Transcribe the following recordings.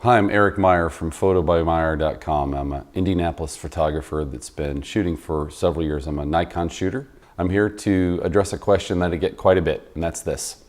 Hi, I'm Eric Meyer from Photobymeyer.com. I'm an Indianapolis photographer that's been shooting for several years. I'm a Nikon shooter. I'm here to address a question that I get quite a bit, and that's this.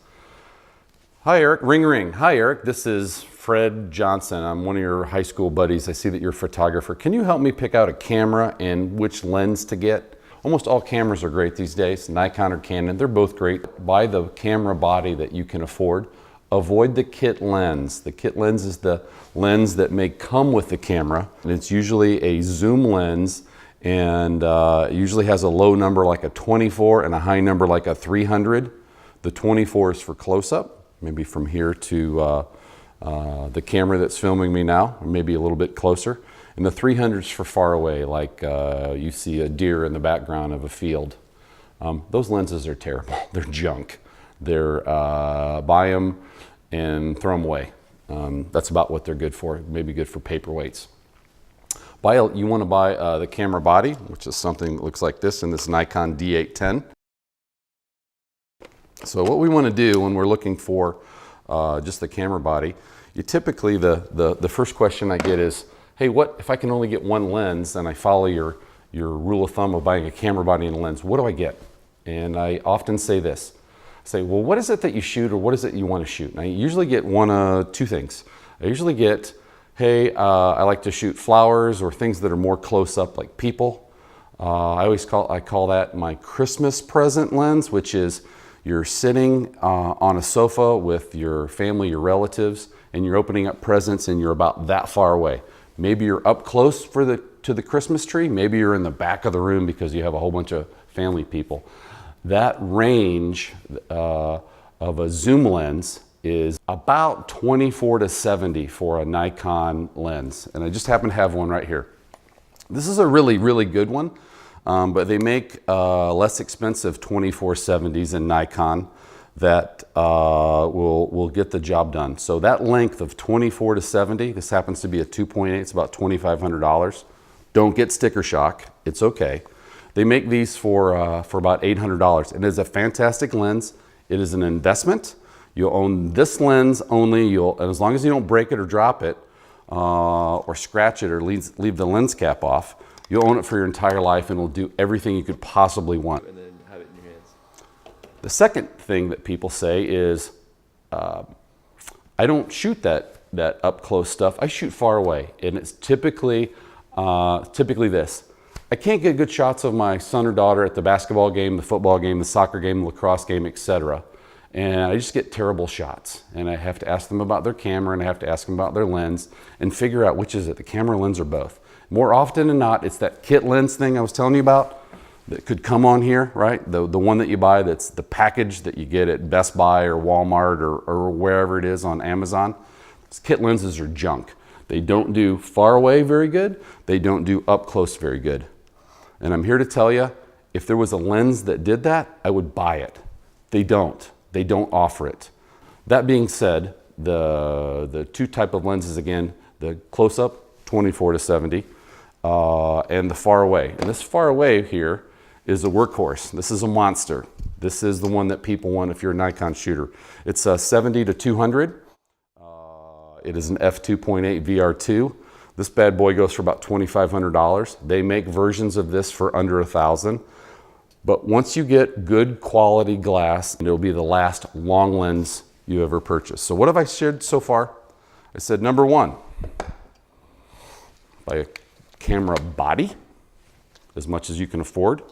Hi Eric, ring ring. Hi Eric, this is Fred Johnson. I'm one of your high school buddies. I see that you're a photographer. Can you help me pick out a camera and which lens to get? Almost all cameras are great these days, Nikon or Canon, they're both great. Buy the camera body that you can afford. Avoid the kit lens. The kit lens is the lens that may come with the camera, and it's usually a zoom lens, and it usually has a low number like a 24 and a high number like a 300. The 24 is for close-up, maybe from here to the camera that's filming me now, or maybe a little bit closer. And the 300 is for far away, like you see a deer in the background of a field. Those lenses are terrible. They're junk. They're buy them and throw them away. That's about what they're good for. Maybe good for paperweights. You want to buy the camera body, which is something that looks like this in this Nikon D810. So what we want to do when we're looking for just the camera body, you typically the first question I get is, hey, what if I can only get one lens and I follow your rule of thumb of buying a camera body and a lens, what do I get? And I often say this. Say, well, what is it that you shoot, or what is it you want to shoot? And I usually get two things. I usually get, hey, I like to shoot flowers or things that are more close up, like people. I call that my Christmas present lens, which is you're sitting on a sofa with your family, your relatives, and you're opening up presents, and you're about that far away. Maybe you're up close to the Christmas tree. Maybe you're in the back of the room because you have a whole bunch of family people. That range of a zoom lens is about 24 to 70 for a Nikon lens. And I just happen to have one right here. This is a really, really good one, but they make less expensive 24-70s in Nikon that will get the job done. So that length of 24 to 70, this happens to be a 2.8, it's about $2,500. Don't get sticker shock, it's okay. They make these for about $800. It is a fantastic lens. It is an investment. You'll own this lens only, and as long as you don't break it or drop it, or scratch it or leave the lens cap off, you'll own it for your entire life, and it'll do everything you could possibly want. And then have it in your hands. The second thing that people say is, I don't shoot that up close stuff. I shoot far away, and it's typically this. I can't get good shots of my son or daughter at the basketball game, the football game, the soccer game, the lacrosse game, etc. And I just get terrible shots. And I have to ask them about their camera, and I have to ask them about their lens and figure out which is it, the camera, lens, or both. More often than not, it's that kit lens thing I was telling you about that could come on here, right? The one that you buy, that's the package that you get at Best Buy or Walmart or wherever it is on Amazon. These kit lenses are junk. They don't do far away very good. They don't do up close very good. And I'm here to tell you, if there was a lens that did that, I would buy it. They don't. They don't offer it. That being said, the two type of lenses again, the close-up, 24 to 70, and the far away. And this far away here is a workhorse. This is a monster. This is the one that people want if you're a Nikon shooter. It's a 70 to 200. It is an f2.8 VR2. This bad boy goes for about $2,500. They make versions of this for under $1,000. But once you get good quality glass, it'll be the last long lens you ever purchase. So what have I shared so far? I said, number one, buy a camera body, as much as you can afford,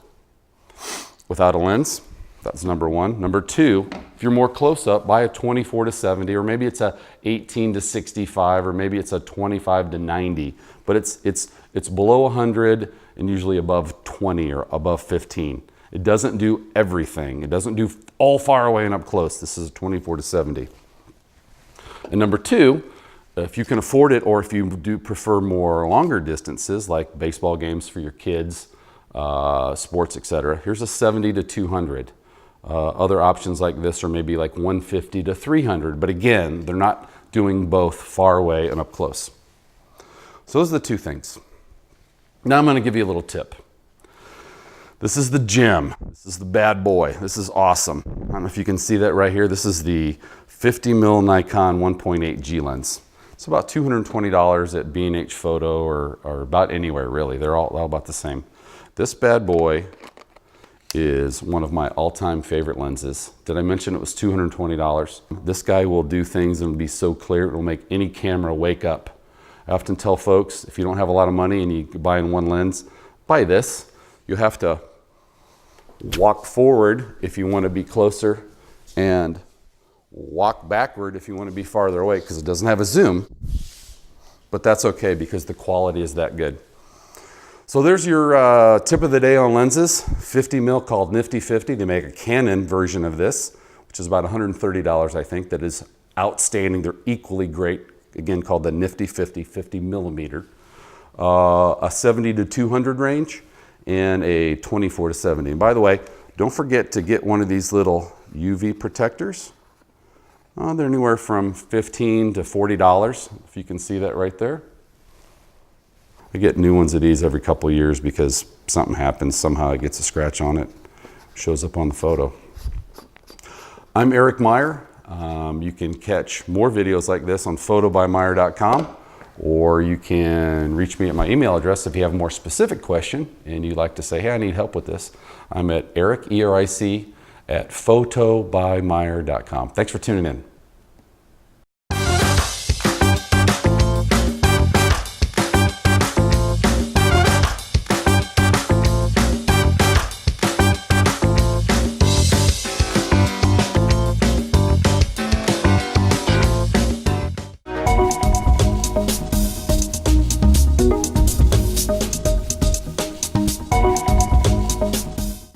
without a lens. That's number one. Number two, if you're more close up, buy a 24 to 70, or maybe it's a 18 to 65, or maybe it's a 25 to 90. But it's below 100 and usually above 20 or above 15. It doesn't do everything. It doesn't do all far away and up close. This is a 24 to 70. And number two, if you can afford it, or if you do prefer more longer distances, like baseball games for your kids, sports, etc., here's a 70 to 200. Other options like this are maybe like 150 to 300, but again, they're not doing both far away and up close. So those are the two things. Now I'm going to give you a little tip. This is the gem. This is the bad boy. This is awesome. I don't know if you can see that right here. This is the 50mm Nikon 1.8 G lens. It's about $220 at B&H Photo or about anywhere really. They're all about the same. This bad boy is one of my all-time favorite lenses. Did I mention it was $220? This guy will do things and be so clear it will make any camera wake up. I often tell folks, if you don't have a lot of money and you buy in one lens, buy this. You have to walk forward if you want to be closer and walk backward if you want to be farther away, because it doesn't have a zoom, but that's okay because the quality is that good. So there's your tip of the day on lenses. 50 mil called Nifty 50. They make a Canon version of this, which is about $130, I think, that is outstanding. They're equally great, again, called the Nifty 50, 50 millimeter. A 70 to 200 range and a 24 to 70. And by the way, don't forget to get one of these little UV protectors. They're anywhere from $15 to $40, if you can see that right there. I get new ones of these every couple of years because something happens, somehow it gets a scratch on it, shows up on the photo. I'm Eric Meyer. You can catch more videos like this on Photobymeyer.com, or you can reach me at my email address if you have a more specific question and you'd like to say, hey, I need help with this. I'm at Eric, E-R-I-C, at Photobymeyer.com. Thanks for tuning in.